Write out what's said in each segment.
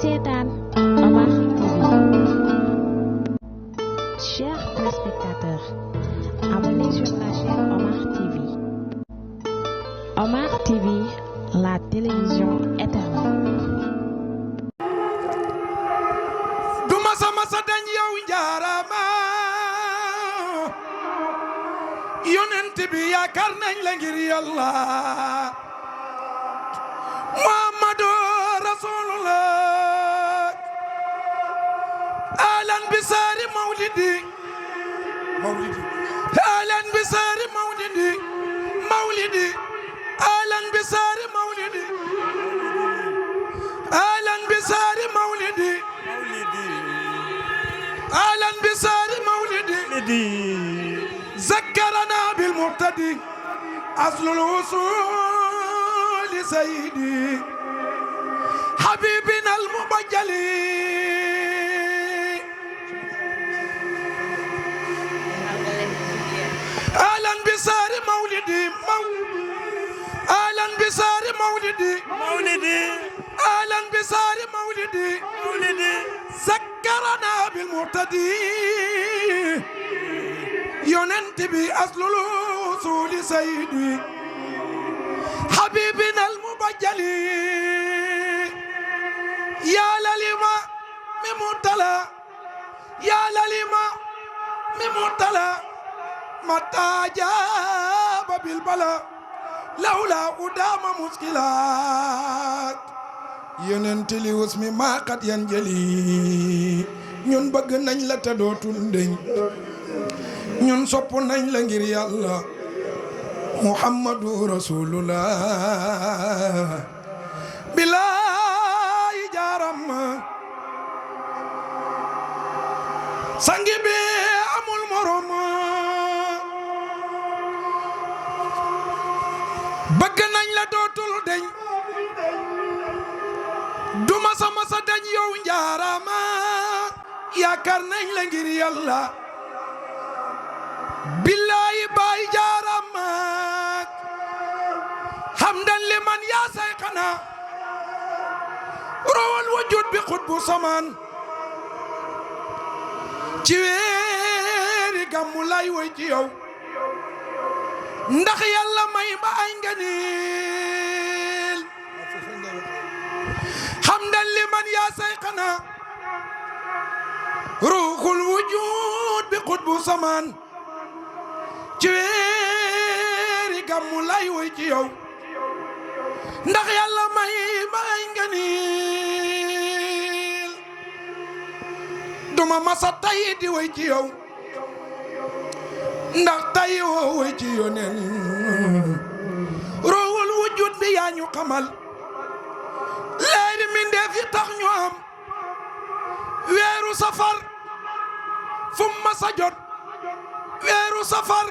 seetaan Omar TV. Chers téléspectateurs, abonnez sur la chaîne Omar TV. Omar TV, la télévision éternelle. du masa dañ yow njaarama yonent bi yaakaar nañ la ngir Yàlla Muhammadu Rasulullah alan bisari mawlidi alan bisari mawlidi alan bisari mawlidi alan bisari mawlidi alan bisari mawlidi ذكرنا بالمبتدي أصل الوصول سيدي حبيبنا المبجل أهلا بسار مولدي أهلا بسار مولدي أهلا بسار مولدي ذكرنا بالمبتدي ينتبه أصل الوصول سيدي حبيبنا المبجل يا للما ممتلا يا للما ممتلا متى جاب بالبلا لولا قدام مشكلات ينتلي واسمي ما قد ينجلي ñun bëgg nañ la te dootul deñ ñun sopp nañ la ngir Yàlla Muhammadu Rasulullah bilaay jaaram sangi bi amul morom bëgg nañ la dootul deñ du masa dañ yow njaarama yaakaar nañ la ngir Yàlla billahi baay jaarama hamdan liman yaa sayxana rawal wujud bi xutbu samaan ci weeri gàmmu lay woy ci yow ndax Yàlla may ma ay ngëneel hamdan liman yaa sayxana ruuxul wujud bi xutbu samaan ci weeri gàmmu lay woy ci yow ndax Yàlla may may ngëneel duma masa tay di woy ci yow ndax tay woo woy ci yoneen ruuxul wujud bi yaa ñu xamal leeri mi ndeef yi tax ñu am weeru safar fu ma sa jot weeru safar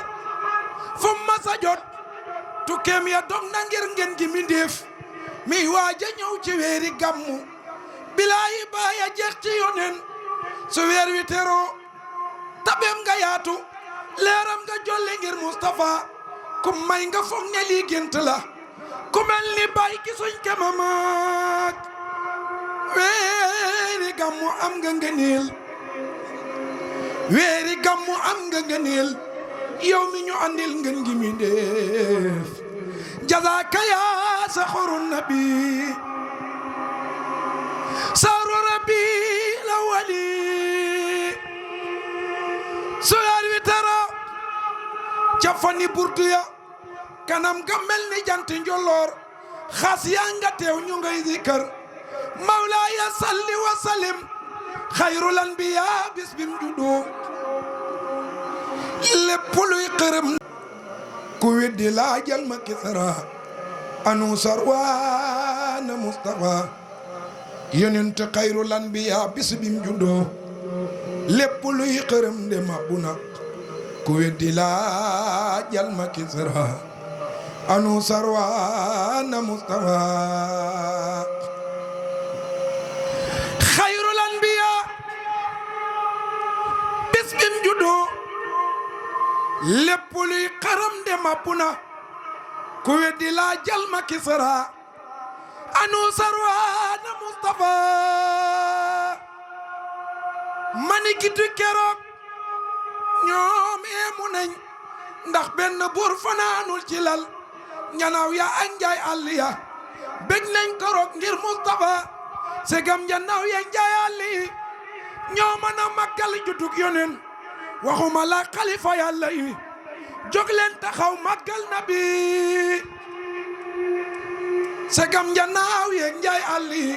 fu ma sa jot tukkeem ya dog na ngir ngeen gi mindeef mi waaja ñëw ci weeri gàmmu bilaayi baaya jeex ci yonen su weer wi teroo tabeem nga yaatu leeram nga jolli ngir Mustafa ku may nga foog ne lii gént la ku mel ni baay ki suñ kemamaak weeri gàmmu am nga ngëneel weeri gàmmu am nga ngëneel yow mi ñu andil ngeen gi mi def jazaaka yaa saxurun nabi saaru rabbi la wali suyaar wi tara ca fani burdu ya kanam ga mel ni jant njolloor xaas yaa nga teew ñu ngay zikar mawlaaya salli wa salim xayrul anbiya bis bim juddu lépp luy xërëm ku weddi laajal ma kisra anu sarwaana mustafa yonent xayrul anbiya bis bim juddu lépp luy xërëm de mabbu na ku weddi laajal ma kisra anu sarwaana mustafa xayrul anbiya bis bim juddu lépp luy xaram de mabbu na ku weddi laajal ma kisra anu sarwaana mustafa mani gitu keroog ñoom eemu nañ ndax benn buur fanaanul ci lal ñanaaw ya ak njaay àll ya bég nañ keroog ngir Mustafa segam ñanaaw ya njaay àll yi ñoo mën a màggal juddug yonen waxuma la xalifa yàlla yi jóg leen taxaw màggal nabi segam ñanaaw ya njaay àll yi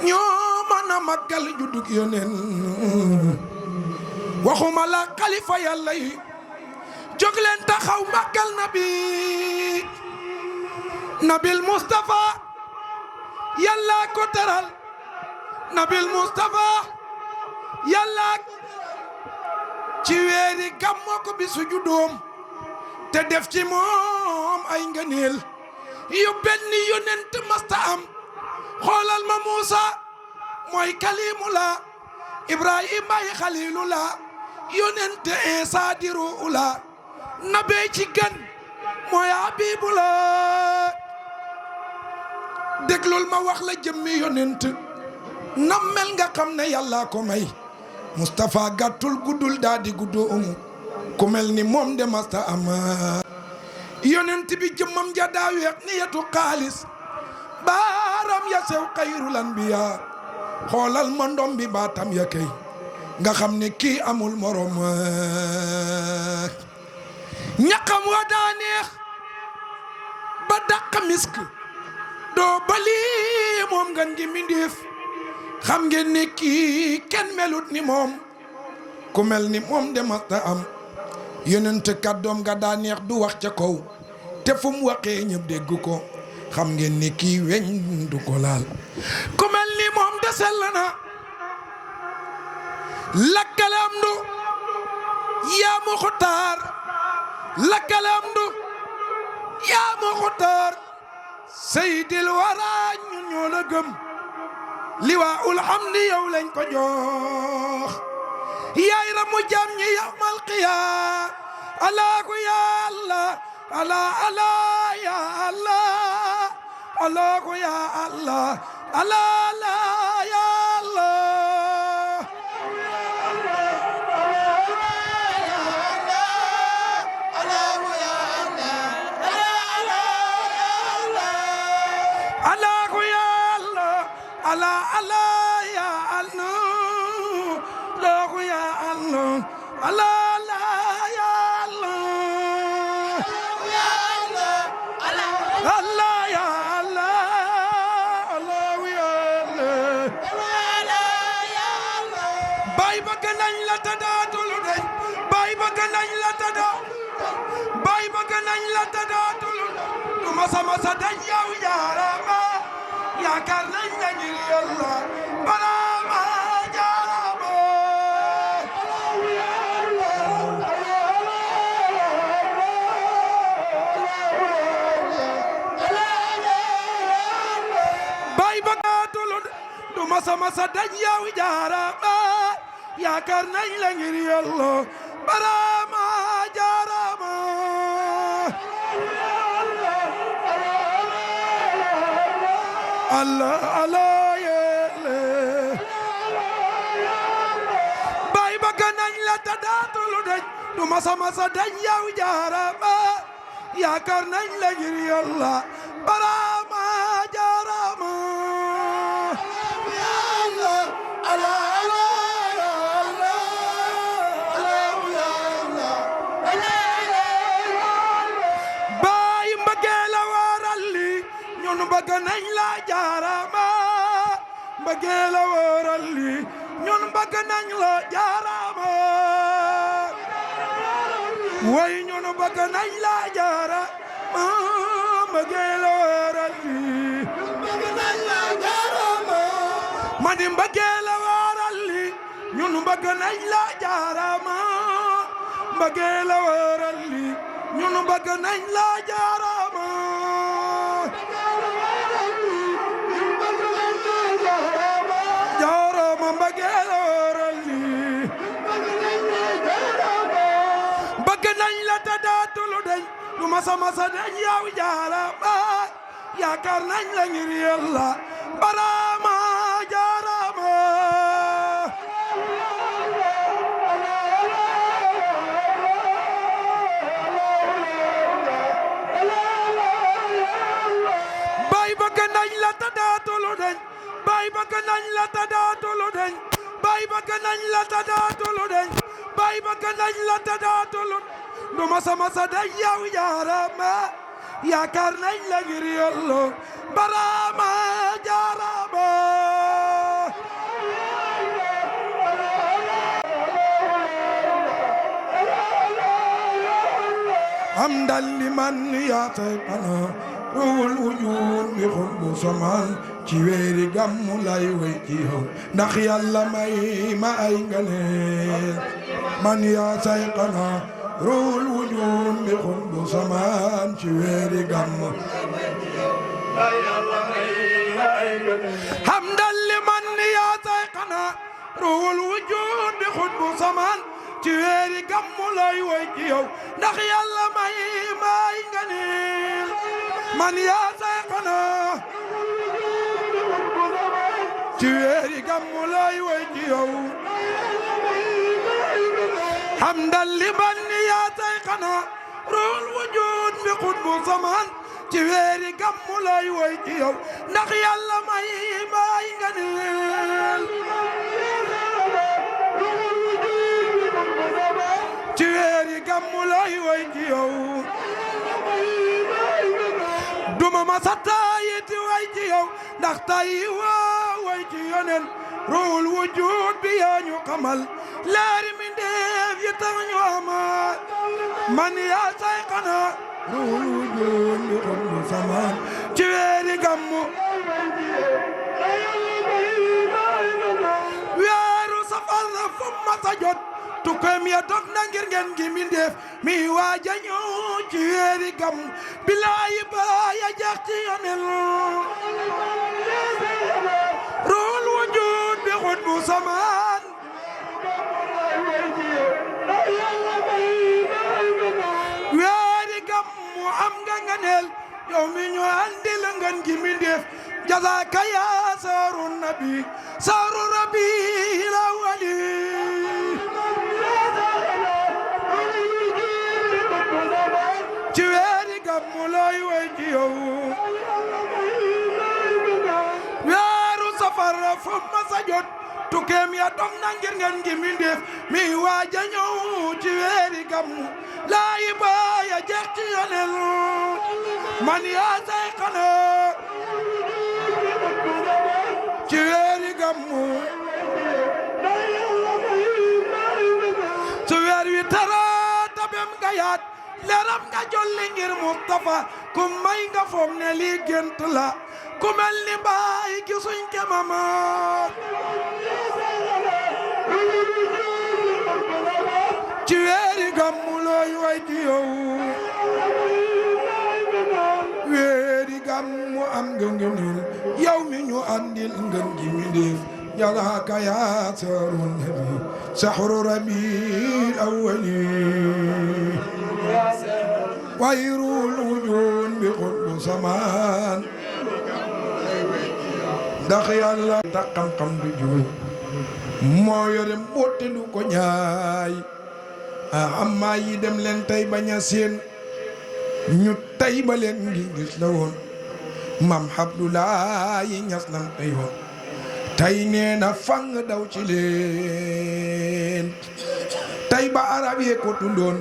ñoo mën a màggal juddug yonen waxuma la xalifa yàlla yi jóg leen taxaw màggal nabil Mustafa yàlla ko teral nabil Mustafa yàlla ci weeri gàmmo ko bisu juddoom te def ci moom ay ngëneel yu benn yonent masta am xoolal ma Muusa mooy kalimullah Ibrahima ay xalilullah yonent Isa di ruullah nabee ci gan mooy habibullah déglul ma wax la jëmmi yonent nam mel nga xam ne yàlla ko may Mustafa gàttul guddul daa di guddu ku mel ni moom de masta am yonent bi jëmmam ja daa weex ni yetu xaalis baaram ya sew xayrul anbiya xoolal ma ndom bi baatam ya kay nga xam ne kii amul morom ñaqam wa daa neex ba dàq misk doo bali moom ngan gi mindéef xam ngeen ne kii kenn melut ni moom ku mel ni moom de masta am yonent kàddoom nga daa neex du wax ca kaw te fu mu waxee ñëpp dégg ko xam ngeen ne kii weñ du ko laal ku mel ni moom de sell na lakkale amdu yaa muxtaar lakkale amdu yaa muxtaar seydil wara ñun ñoo la gëm liwaa'ul hamdi yow lañ ko jox yaay ramu jam ñi yawmal qiyaam alaaku ya Allah Allah Allah ya Allah alaaku ya Allah Allah Allah ya Allah alaaku ya Allah Allah Allah ya Allah alaaku ya Allah Allah Allah ya Allah Allah ya Allah alaaku ya Allah bay bëgg nañ la tadaatul dañ bay bëgg nañ la tada bay bëgg nañ la tadaatul du masa masa dañ yow jaarama yaakaar nañ la ngir Yàlla baraama jaarama bay bëggatul du masa masa dañ yow jaarama yaakaar nañ la ngir Yàlla baraama jaarama Allah Allah yele bay bëgg nañ la tadaatul dañ du masa masa dañ yow jaarama yaakaar nañ la ngir Yàlla baraama jaarama Allah Allah bay mbëggeel la waral li ñun bëgg nañ la jaarama mbëggeel la waral li ñun bëgg nañ la jaarama way ñun bëgg nañ la jaarama mbëggeel la waral li bëgg nañ la jaarama mani mbëggeel la waral li ñun bëgg nañ la jaarama mbëggeel la waral li ñun bëgg nañ la jaarama jaarama mbëggeel la waral li bëgg nañ la tadaatul dañ du masa masa dañ yow jaarama yaakaar nañ la ngir Yàlla baraama jaarama la ta daatulu deñ bay bëgg nañ la ta daatulu deñ bay bëgg nañ la ta daatulu deñ bay bëgg nañ la ta daatulu du masa masa day yow jaarama yaakaar nañ la ngir Yàlla baraama jaarama hamdan liman yaatana ruwul wujud bi xutbu samaan ci weeri gàmmu lay way ci yow ndax Yàlla may ma ay nganeel man yaa sayqana ruwul wujud bi xutbu samaan ci weeri gàmmu hamdan liman yaa sayqana ruwul wujud bi xutbu samaan ci weeri gàmmu lay way ci yow ndax Yàlla may may nganeel man yaa sayqana ci weeri gàmmu lay way ci yow hamdan liman yaa sayqana ruul wujud bi xutbu samaan ci weeri gàmmu lay way ci yow ndax Yàlla may may nganeel ci weeri gàmmu lay way ci yow duma ma sa taayiti way ci yow ndax tay waa way ci yonen ruul wujud bi yaa ñu xamal leeri mi ndeef yi tax ñu amal man yaa sayqana ruul wujud bi xutbu samaan ci weeri gàmmu weeru safar fu ma sa jot tukkeem ya dog na ngir ngeen gi mindeef mi waaja ñëw ci weeri gam bilaayi baaya jax ci yonen ruul wujud bi xutbu samaan weeri gam mu am nga nganeel yow mi ñu andi la ngeen gi mindeef jazaaka yaa saaru nabi saaru rabbi la wali ci weeri gàmmu lay way ci yow weeru safar fu ma sa jot tukkeem ya dog na ngir ngeen gi mindeef mi waaja ñëw ci weeri gàmmu lay baaya jeex ci yonen man yaa sayqana ci weeri gàmmu su weer wi tara tabem nga yaat leeram nga jolli ngir Mustafa ku may nga foom ne lii gént la ku mel ni baay gisuñ kemama ci weeri gàmmu looy way ci yow weeri gàmmu am nga ngëneel yow mi ñu andil ngën ji mi ndéef jalaaka yaa saarun nabi sahru rabiil awwali wayrul wujud bi xutbu samaan ndax Yàlla tax xam-xam du juum moo yore mboote du ko ñaay amma yi dem leen tey bañ a seen ñu tey ba leen ngi gis la woon mam Abdoulaye Ñas lan tey woon tey nee na fang daw ci leen tey ba arab yee ko tundoon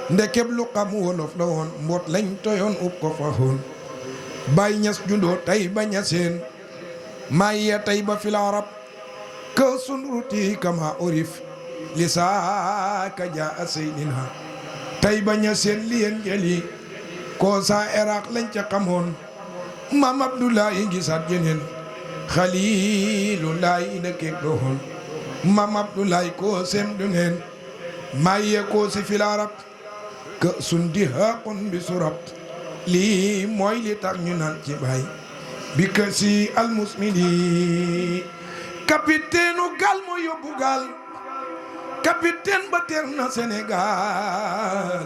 ndekeb lu xam wolof la woon mboot lañ toyoon ub ko fa woon Baay Ñas jundoo tey ba ñaseen maye tey ba fil arab ka sunruti kama urif lisaaka jaa seydina tey ba ñaseen liyen jeli ko sa Iraq lañ ca xamoon Maam Abdoulaye gisaat jeneen Xaliilulaay ina keek doxoon Maam Abdoulaye ko sem du neen maye ko si fil arab ka sundi haqun bi surab lii mooy li tax ñu naan ci baay bi ka si almusmini capitaine u gaal moo yóbbu gaal capitaine ba teer na Sénégal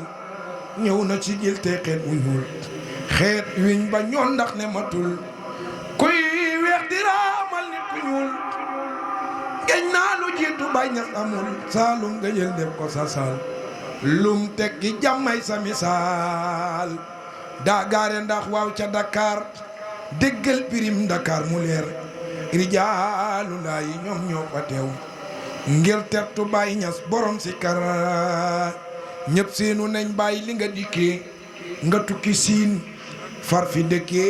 ñëw na ci jël te xeet wu ñuul xeet wiñ ba ñoon ndax ne matul kuy weex di raamal nit ku ñuul geñ naa lu jiitu Baay Ñas amul saalum nga jël def ko sa saal lum tekki jàmmay sa misaal daa gaare ndax waaw ca Dakar déggal pirim Dakar mu leer rijaalu laa yi ñoom ñoo fa teew ngir tertu Baay Ñas borom si kara ñëpp seenu nañ bàyyi li nga dikkee nga tukki siin far fi dëkkee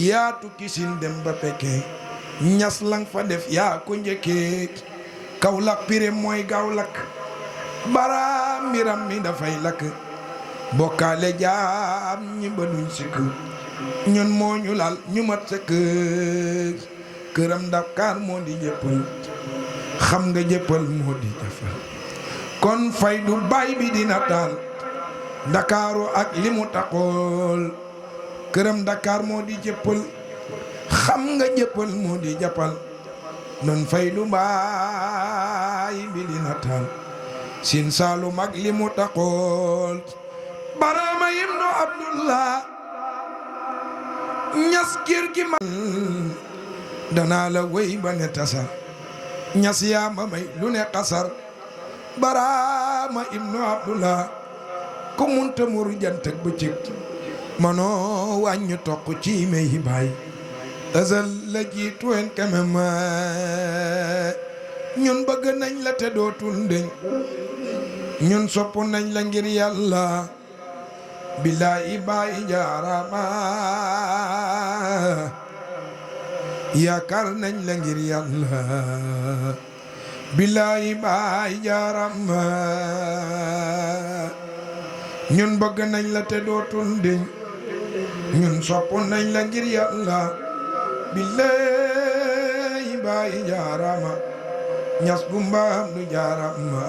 yaa tukki siin dem ba pekkee Ñas lang fa def yaa ko njëkkee Kaolack pirim mooy gaaw lakk baraam mbiram mi dafay lakk bokkaale jaam ñi ba duñ sikk ñun moo ñu laal ñu mat sa kër këram Dakar moo di jëppal xam nga jëppal moo di jëfal kon faydu baay bi dina taal Ndakaaru ak li mu taxool këram Dakar moo di jëppal xam nga jëppal moo di jàppal non faydu baay bi dina taal Siin Saalum ak li mu taxool Barama ibnu Abdullah Ñas kër gi ma danaa la wéy ba ne tasar Ñas yaa ma may lu ne xasar Barama ibnu Abdullah ku munta mur jant ak bëccëg manoo wàññu toq ci may baay azal la jiitu en kamema ñun bëgg nañ la te dootul ndeñ ñun sopp nañ la ngir yàlla billahi baay jaarama yaakaar nañ la ngir yàlla billahi baay jaarama ñun bëgg nañ la te dootul deñ ñun sopp nañ la ngir yàlla billahi baay jaarama Ñas bu mbaam nu jaarama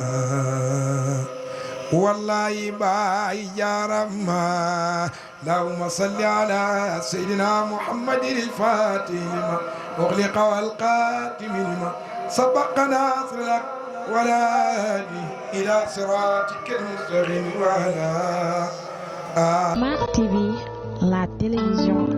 wallahi baay jaarama allahumma salli ala sayyidina muhammadin al-fatih lima ughliqa wal khatim lima sabaqa nasr lak wala hadi ila siratika al-mustaqim wa ala Mar TV, la télévision